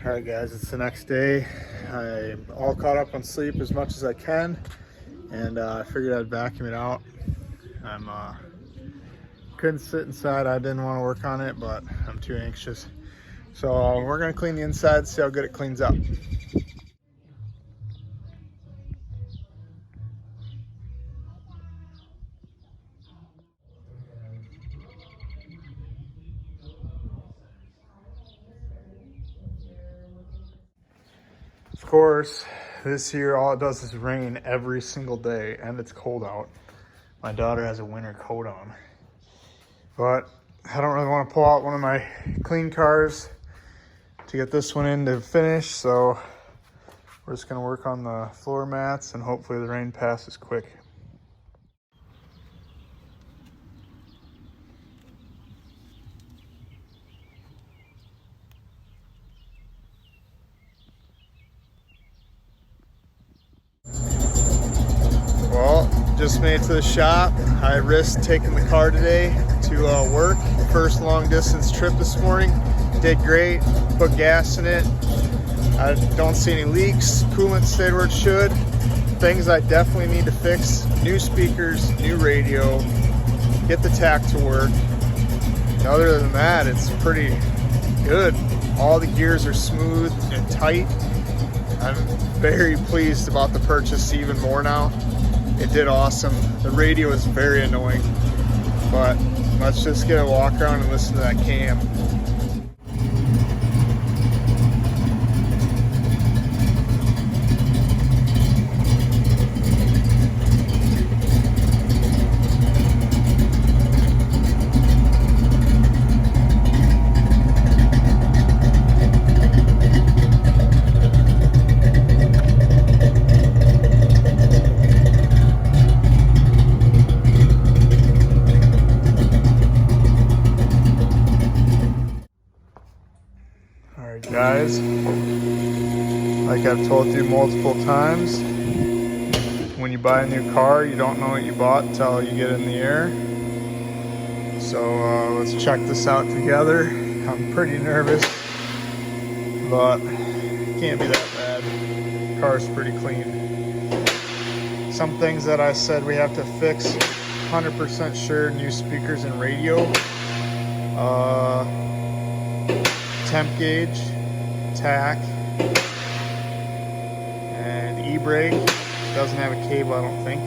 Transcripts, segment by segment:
All right, guys, it's the next day. I'm all caught up on sleep as much as I can, and I figured I'd vacuum it out. I'm couldn't sit inside. I didn't want to work on it, but I'm too anxious. So we're gonna clean the inside, see how good it cleans up. Of course, this year all it does is rain every single day, and it's cold out. My daughter has a winter coat on, but I don't really want to pull out one of my clean cars to get this one in to finish, so we're just gonna work on the floor mats and hopefully the rain passes quick. Well, just made it to the shop. I risked taking the car today to work. First long distance trip this morning. Did great, put gas in it. I don't see any leaks. Coolant stayed where it should. Things I definitely need to fix: new speakers, new radio, get the tack to work. Other than that, it's pretty good. All the gears are smooth and tight. I'm very pleased about the purchase even more now. It did awesome. The radio is very annoying, but let's just get a walk around and listen to that cam. Guys, like I've told you multiple times, when you buy a new car, you don't know what you bought until you get in the air. So let's check this out together. I'm pretty nervous, but it can't be that bad. The car's pretty clean. Some things that I said we have to fix, 100% sure: new speakers and radio, temp gauge, tack, and e-brake. Doesn't have a cable, I don't think.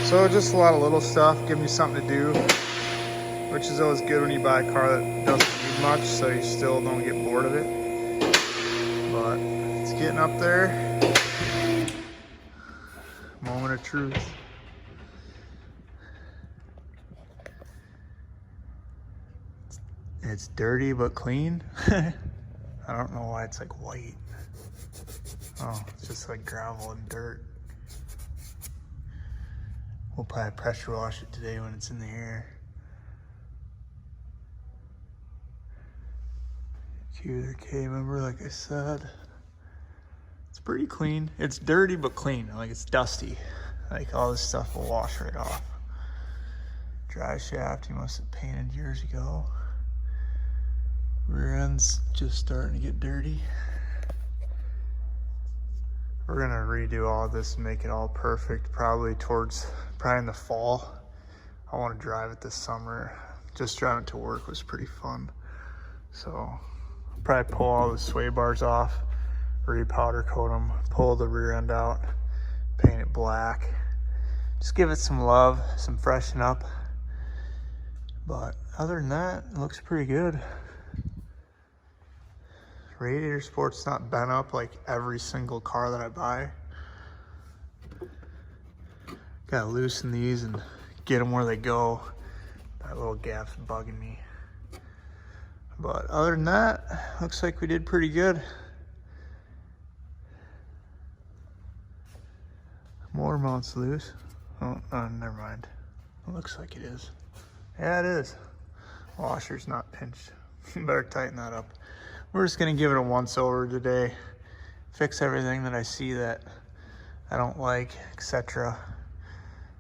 So just a lot of little stuff. Give me something to do, which is always good when you buy a car that doesn't need much, so you still don't get bored of it. But it's getting up there. Moment of truth. It's dirty but clean. I don't know why it's like white. Oh, it's just like gravel and dirt. We'll probably pressure wash it today when it's in the air. Cuter K, remember, like I said. It's pretty clean. It's dirty but clean. Like, it's dusty. Like, all this stuff will wash right off. Drive shaft, he must have painted years ago. Rear end's just starting to get dirty. We're gonna redo all this and make it all perfect, probably in the fall. I want to drive it this summer. Just driving it to work was pretty fun. So I'll probably pull all the sway bars off, re-powder coat them, pull the rear end out, paint it black. Just give it some love, some freshen up. But other than that, it looks pretty good. Radiator support's not bent up like every single car that I buy. Gotta loosen these and get them where they go. That little gap's bugging me. But other than that, looks like we did pretty good. Motor mount's loose. Oh, never mind. It looks like it is. Yeah, it is. Washer's not pinched. Better tighten that up. We're just gonna give it a once over today. Fix everything that I see that I don't like, etc.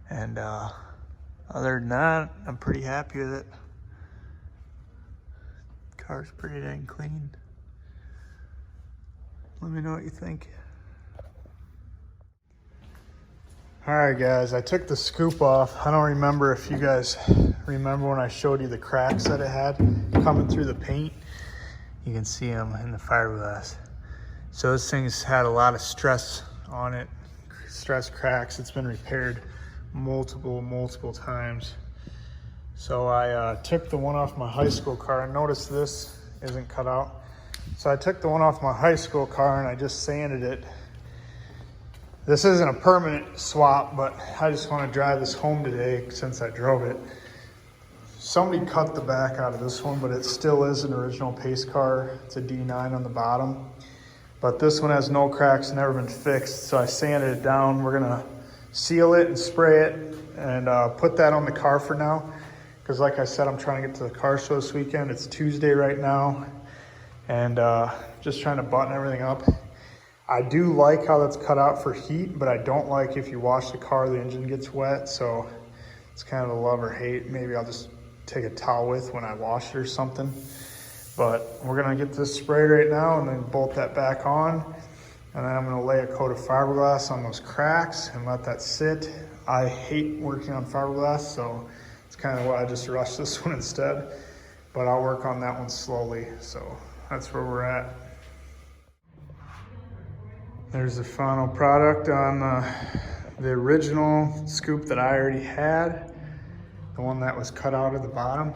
And other than that, I'm pretty happy with it. Car's pretty dang clean. me know what you think. All right, guys, I took the scoop off. I don't remember if you guys remember when I showed you the cracks that it had coming through the paint. You can see them in the fiberglass. So this thing's had a lot of stress on it, stress cracks. It's been repaired multiple times. So I took the one off my high school car. I noticed this isn't cut out. So I took the one off my high school car and I just sanded it. This isn't a permanent swap, but I just want to drive this home today since I drove it. Somebody cut the back out of this one, but it still is an original pace car. It's a D9 on the bottom. But this one has no cracks, never been fixed. So I sanded it down. We're gonna seal it and spray it and put that on the car for now. Because like I said, I'm trying to get to the car show this weekend. It's Tuesday right now. And just trying to button everything up. I do like how that's cut out for heat, but I don't like if you wash the car, the engine gets wet. So it's kind of a love or hate. Maybe I'll just take a towel with when I wash it or something. But we're gonna get this sprayed right now and then bolt that back on. And then I'm gonna lay a coat of fiberglass on those cracks and let that sit. I hate working on fiberglass, so it's kind of why I just rushed this one instead. But I'll work on that one slowly. So that's where we're at. There's the final product on the original scoop that I already had, the one that was cut out of the bottom.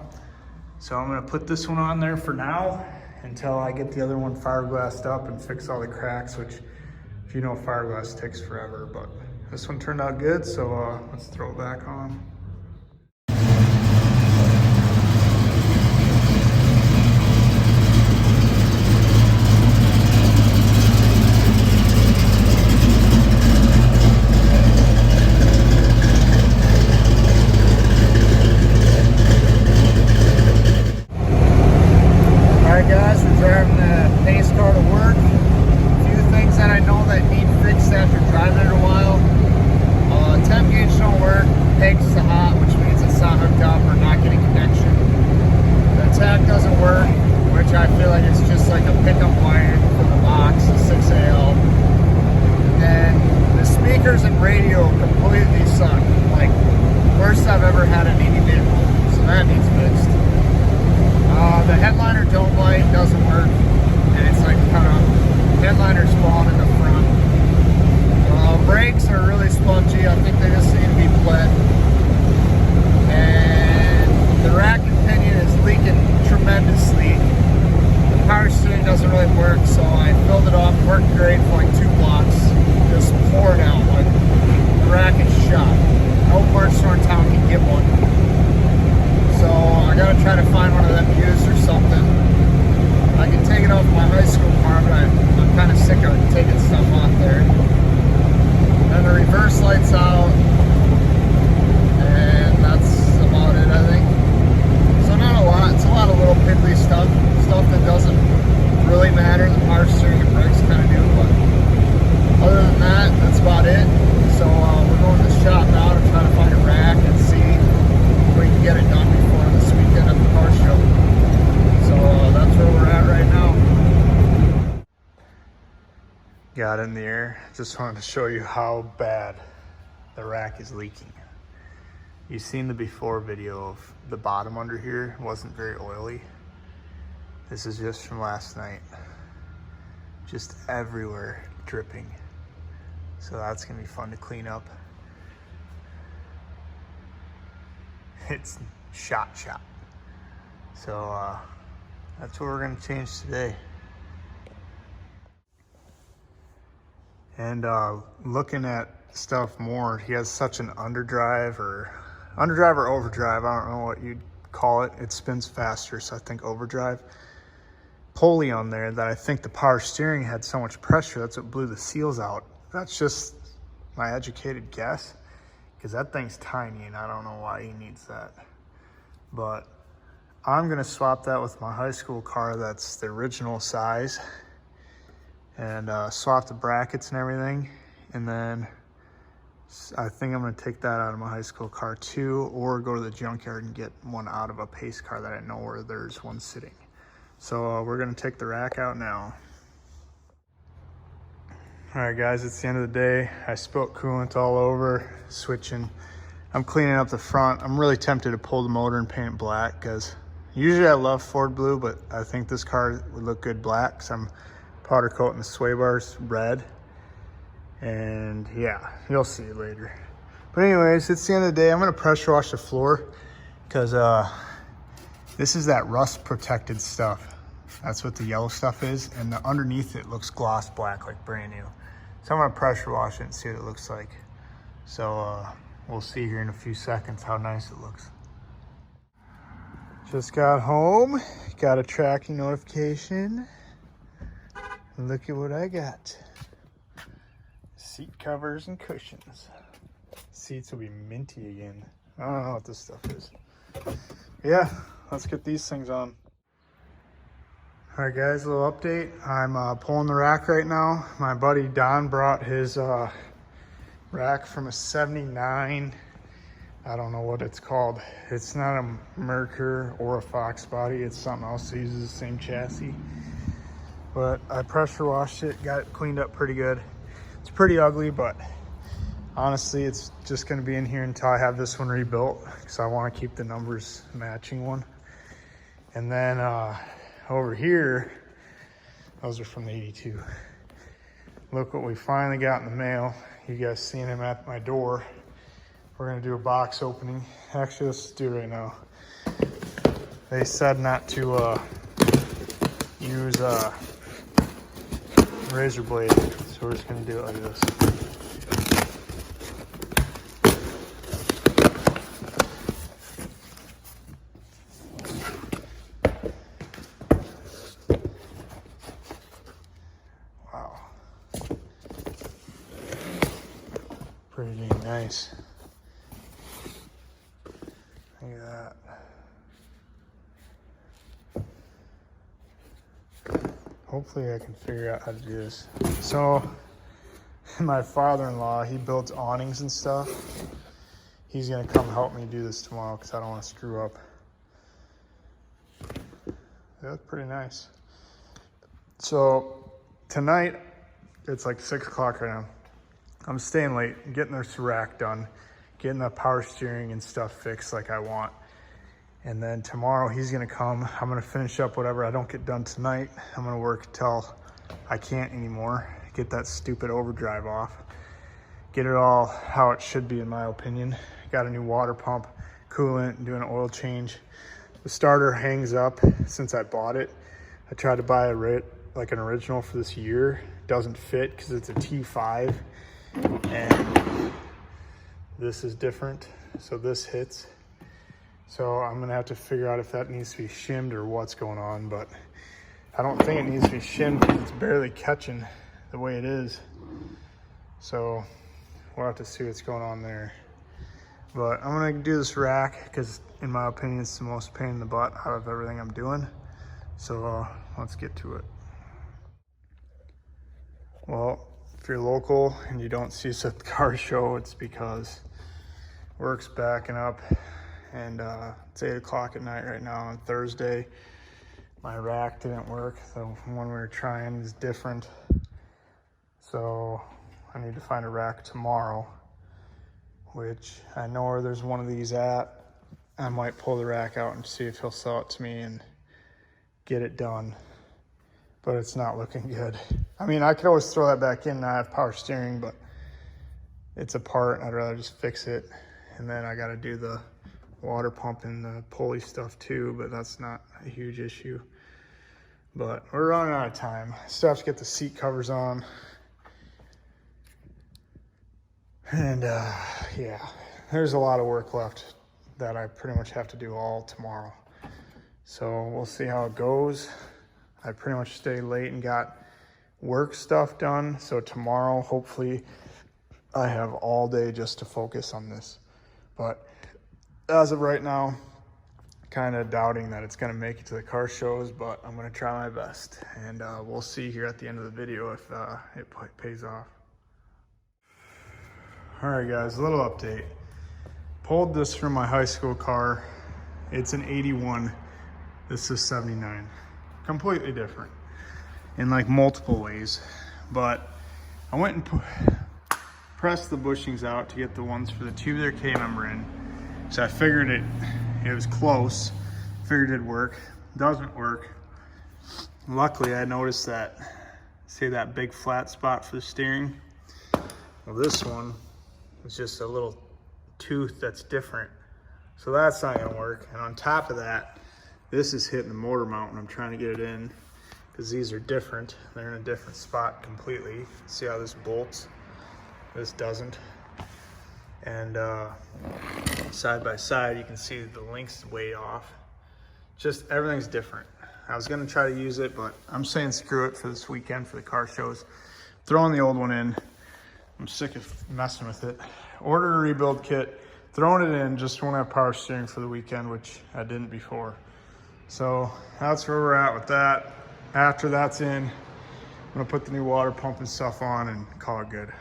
So I'm gonna put this one on there for now until I get the other one fiberglassed up and fix all the cracks, which, if you know, fiberglass takes forever, but this one turned out good, so let's throw it back on. And radio completely suck. Like, worst I've ever had an EV vehicle, so that needs fixed. The headliner dome light doesn't work, and it's like kind of headliner's falling in the front. Brakes are really spongy. I think they just need to be bled. And the rack and pinion is leaking tremendously. The power steering doesn't really work, so I filled it up, worked great for like 2 blocks. Just poured out, like the rack is shot. No parts store in town can get one. So I gotta try to find one of them used or something. I can take it off my high school car, but I'm kind of sick of taking stuff off there. And the reverse light's out, and that's about it, I think. So not a lot. It's a lot of little piddly stuff that doesn't really matter. The power steering and brakes kind of do, but other than that, that's about it. So we're going to the shop now to try to find a rack and see if we can get it done before this weekend at the car show. So that's where we're at right now. Got in the air. Just wanted to show you how bad the rack is leaking. You've seen the before video of the bottom under here. It wasn't very oily. This is just from last night. Just everywhere dripping. So that's gonna be fun to clean up. It's shot. So that's what we're gonna change today. And looking at stuff more, he has such an underdrive or overdrive, I don't know what you'd call it. It spins faster, so I think overdrive. Pulley on there that I think the power steering had so much pressure, that's what blew the seals out. That's just my educated guess, because that thing's tiny and I don't know why he needs that. But I'm gonna swap that with my high school car that's the original size, and swap the brackets and everything. And then I think I'm gonna take that out of my high school car too, or go to the junkyard and get one out of a pace car that I know where there's one sitting. So we're gonna take the rack out now. All right, guys, it's the end of the day. I spilt coolant all over, switching. I'm cleaning up the front. I'm really tempted to pull the motor and paint it black because usually I love Ford blue, but I think this car would look good black because I'm powder coating the sway bars red. And yeah, you'll see later. But anyways, it's the end of the day. I'm gonna pressure wash the floor because this is that rust protected stuff. That's what the yellow stuff is. And underneath it looks gloss black, like brand new. So I'm gonna pressure wash it and see what it looks like. So we'll see here in a few seconds how nice it looks. Just got home, got a tracking notification. Look at what I got. Seat covers and cushions. Seats will be minty again. I don't know what this stuff is. Yeah, let's get these things on. All right, guys, a little update. I'm pulling the rack right now. My buddy Don brought his rack from a 79. I don't know what it's called. It's not a Merkur or a Fox body. It's something else that uses the same chassis. But I pressure washed it, got it cleaned up pretty good. It's pretty ugly, but honestly, it's just gonna be in here until I have this one rebuilt because I wanna keep the numbers matching one. And then over here, those are from the 82. Look what we finally got in the mail. You guys seen him at my door. We're gonna do a box opening. Actually, let's do it right now. They said not to use razor blade, so we're just gonna do it like this. Wow. Pretty dang nice. Look at that. Hopefully I can figure out how to do this. So my father-in-law, he builds awnings and stuff. He's gonna come help me do this tomorrow because I don't want to screw up. They look pretty nice. So tonight, it's like 6 o'clock right now. I'm staying late, getting this rack done, getting the power steering and stuff fixed like I want. And then tomorrow he's gonna come. I'm gonna finish up whatever I don't get done tonight. I'm gonna work till I can't anymore. Get that stupid overdrive off. Get it all how it should be in my opinion. Got a new water pump, coolant, doing an oil change. The starter hangs up since I bought it. I tried to buy like an original for this year. Doesn't fit because it's a T5 and this is different. So this hits. So I'm gonna have to figure out if that needs to be shimmed or what's going on, but I don't think it needs to be shimmed because it's barely catching the way it is. So we'll have to see what's going on there. But I'm gonna do this rack because in my opinion, it's the most pain in the butt out of everything I'm doing. So let's get to it. Well, if you're local and you don't see us at the car show, it's because work's backing up. And it's 8 o'clock at night right now on Thursday. My rack didn't work. The one we were trying is different. So I need to find a rack tomorrow, which I know where there's one of these at. I might pull the rack out and see if he'll sell it to me and get it done. But it's not looking good. I mean, I could always throw that back in and I have power steering, but it's apart. I'd rather just fix it. And then I got to do the water pump and the pulley stuff too, but that's not a huge issue. But we're running out of time. Still have to get the seat covers on. And yeah, there's a lot of work left that I pretty much have to do all tomorrow. So we'll see how it goes. I pretty much stayed late and got work stuff done. So tomorrow, hopefully I have all day just to focus on this. But as of right now, kind of doubting that it's going to make it to the car shows, but I'm going to try my best. And we'll see here at the end of the video if it pays off. All right, guys, a little update. Pulled this from my high school car. It's an 81. This is 79. Completely different in like multiple ways. But I went and pressed the bushings out to get the ones for the tubular K member in. So I figured it was close, figured it'd work. Doesn't work. Luckily I noticed that, see that big flat spot for the steering? Well, this one is just a little tooth that's different. So that's not gonna work. And on top of that, this is hitting the motor mount when I'm trying to get it in, because these are different. They're in a different spot completely. See how this bolts? This doesn't. And side by side, you can see the link's way off. Just everything's different. I was gonna try to use it, but I'm saying screw it for this weekend for the car shows. Throwing the old one in. I'm sick of messing with it. Ordered a rebuild kit, throwing it in, just won't have power steering for the weekend, which I didn't before. So that's where we're at with that. After that's in, I'm gonna put the new water pump and stuff on and call it good.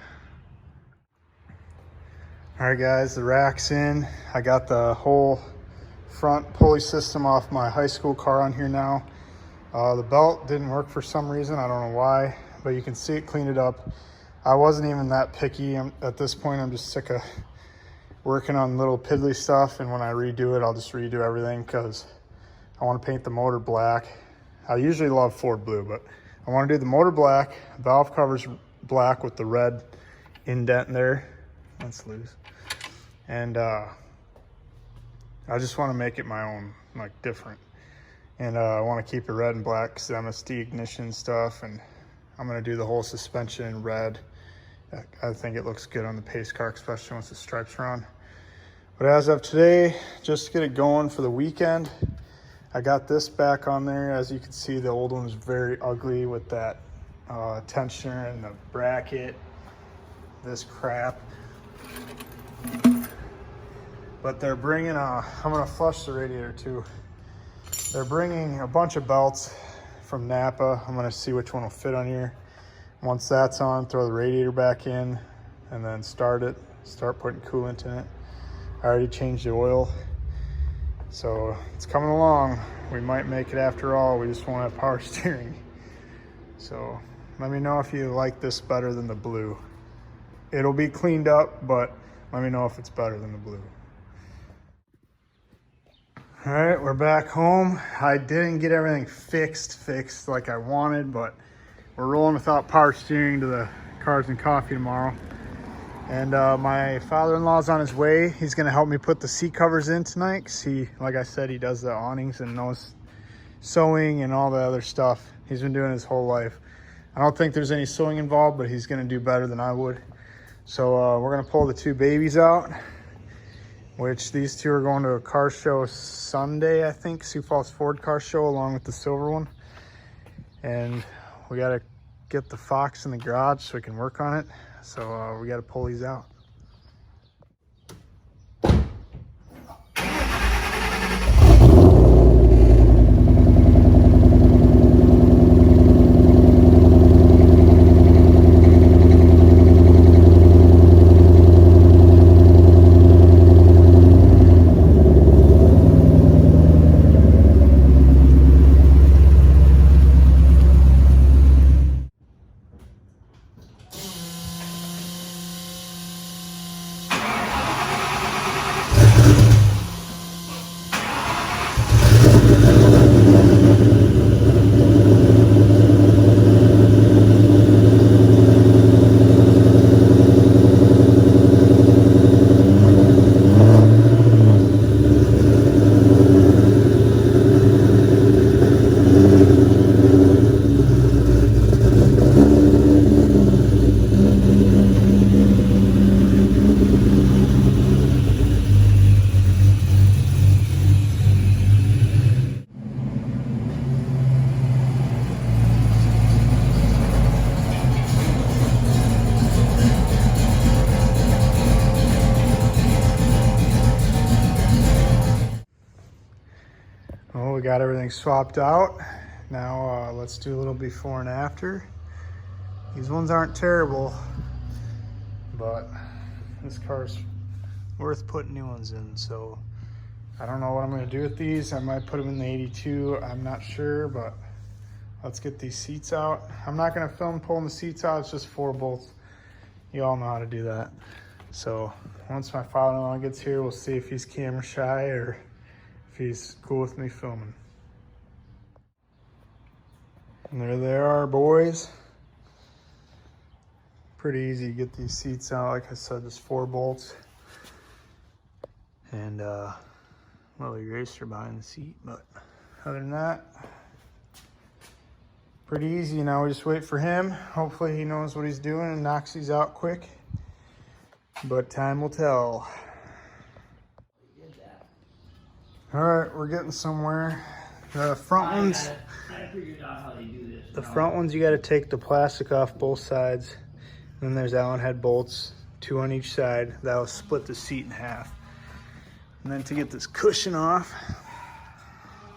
All right guys, the rack's in. I got the whole front pulley system off my high school car on here now. The belt didn't work for some reason, I don't know why, but you can see it cleaned it up. I wasn't even that picky. At this point, I'm just sick of working on little piddly stuff, and when I redo it, I'll just redo everything because I want to paint the motor black. I usually love Ford blue, but I want to do the motor black, valve covers black with the red indent there. That's loose. And I just want to make it my own, like different. And I want to keep it red and black because MSD ignition stuff, and I'm going to do the whole suspension in red. I think it looks good on the pace car, especially once the stripes are on. But as of today, just to get it going for the weekend, I got this back on there. As you can see, the old one was very ugly with that tensioner and the bracket, this crap. But they're bringing I'm gonna flush the radiator too. They're bringing a bunch of belts from Napa. I'm gonna see which one will fit on here. Once that's on, throw the radiator back in and then start putting coolant in it. I already changed the oil. So it's coming along. We might make it after all. We just won't have power steering. So let me know if you like this better than the blue. It'll be cleaned up, but let me know if it's better than the blue. All right, we're back home. I didn't get everything fixed like I wanted, but we're rolling without power steering to the Cars and Coffee tomorrow. And my father-in-law's on his way. He's gonna help me put the seat covers in tonight, because he, like I said, he does the awnings and knows sewing and all the other stuff. He's been doing his whole life. I don't think there's any sewing involved, but he's gonna do better than I would. So we're gonna pull the two babies out, which these two are going to a car show Sunday, I think, Sioux Falls Ford car show, along with the silver one. And we gotta get the Fox in the garage so we can work on it. So we gotta pull these out. Well, we got everything swapped out. Now let's do a little before and after. These ones aren't terrible, but this car's worth putting new ones in. So I don't know what I'm gonna do with these. I might put them in the 82, I'm not sure, but let's get these seats out. I'm not gonna film pulling the seats out, it's just 4 bolts. You all know how to do that. So once my father-in-law gets here, we'll see if he's camera shy or if he's cool with me filming. And there they are, boys. Pretty easy to get these seats out. Like I said, just 4 bolts. And little eraser behind the seat. But other than that, pretty easy. Now we just wait for him. Hopefully he knows what he's doing and knocks these out quick. But time will tell. All right, we're getting somewhere. The front ones, the front ones, you got to take the plastic off both sides. Then there's Allen head bolts, 2 on each side. That'll split the seat in half. And then to get this cushion off,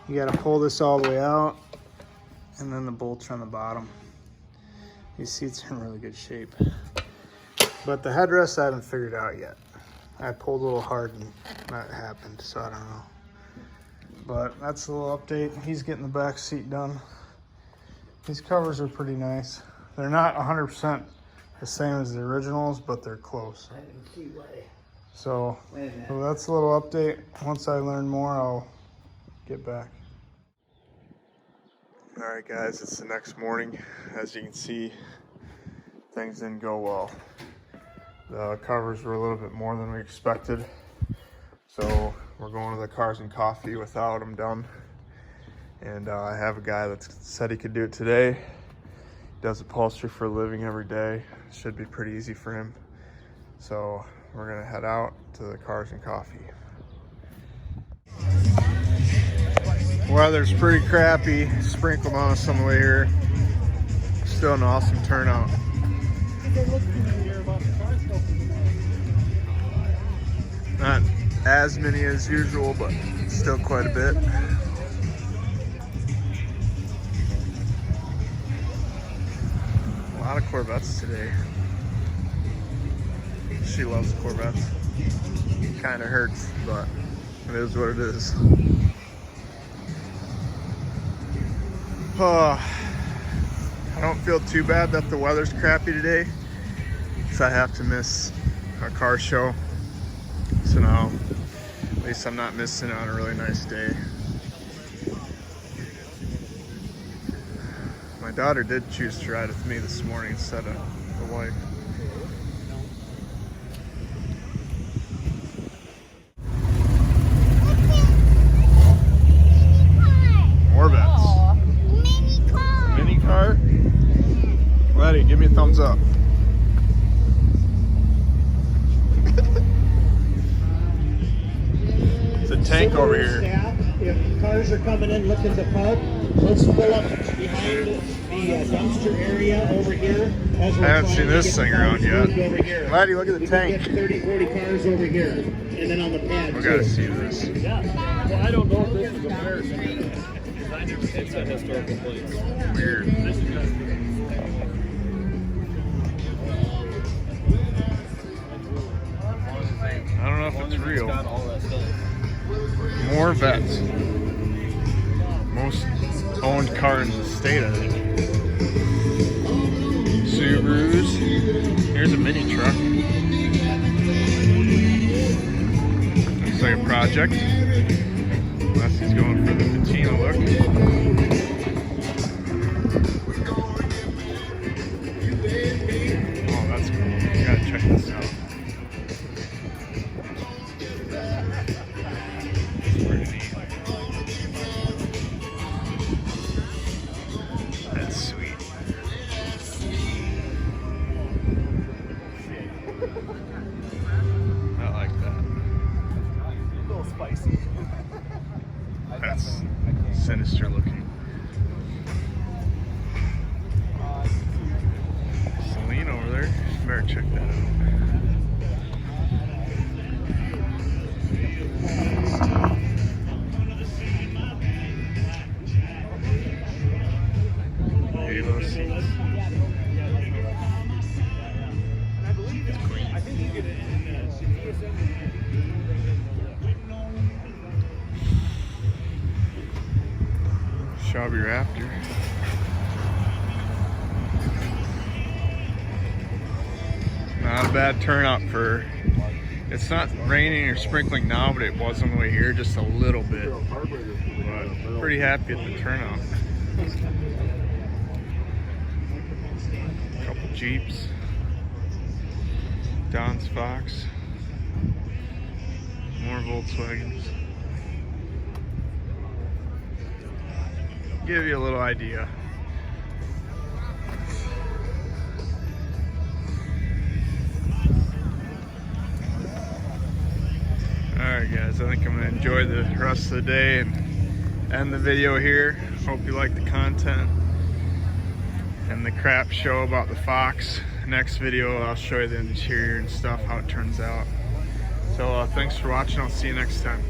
you got to pull this all the way out, and then the bolts are on the bottom. These seats are in really good shape. But the headrest I haven't figured out yet. I pulled a little hard and that happened, so I don't know. But that's a little update. He's getting the back seat done. These covers are pretty nice. They're not 100% the same as the originals, but they're close. So that's a little update. Once I learn more, I'll get back. All right, guys, it's the next morning. As you can see, things didn't go well. The covers were a little bit more than we expected. So we're going to the Cars and Coffee without them done. And I have a guy that said he could do it today. He does upholstery for a living every day. Should be pretty easy for him. So we're gonna head out to the Cars and Coffee. Weather's pretty crappy. Sprinkled on us on the way here. Still an awesome turnout. Not as many as usual, but still quite a bit. A lot of Corvettes today. She loves Corvettes. Kind of hurts, but it is what it is. I don't feel too bad that the weather's crappy today, because I have to miss a car show. So now, at least I'm not missing on a really nice day. My daughter did choose to ride with me this morning instead of the wife. Letty, give me a thumbs up. It's a tank over here. If cars are coming in looking to park, let's pull up behind the dumpster area over here. I haven't seen this thing around yet. Letty, look at the tank. 30, 40 cars over here. And then on the pad, we gotta see this. Yeah. Well, I don't know if this is a comparison. It's a historical place. Weird. I don't know if it's real. More vets. Most owned car in the state, I think. Subarus. Here's a mini truck. Looks like a project. Unless he's going for the patina look. Oh, that's cool. You gotta check this out. That's sinister looking. Celine over there. You better check that out. Halo seats. I think you get it in Shelby Raptor. Not a bad turnout for, it's not raining or sprinkling now, but it was on the way here just a little bit. But pretty happy at the turnout. Couple Jeeps. Don's Fox. More Volkswagens. Give you a little idea. Alright guys, I think I'm going to enjoy the rest of the day and end the video here. Hope you like the content and the crap show about the Fox. Next video I'll show you the interior and stuff, how it turns out. So thanks for watching, I'll see you next time.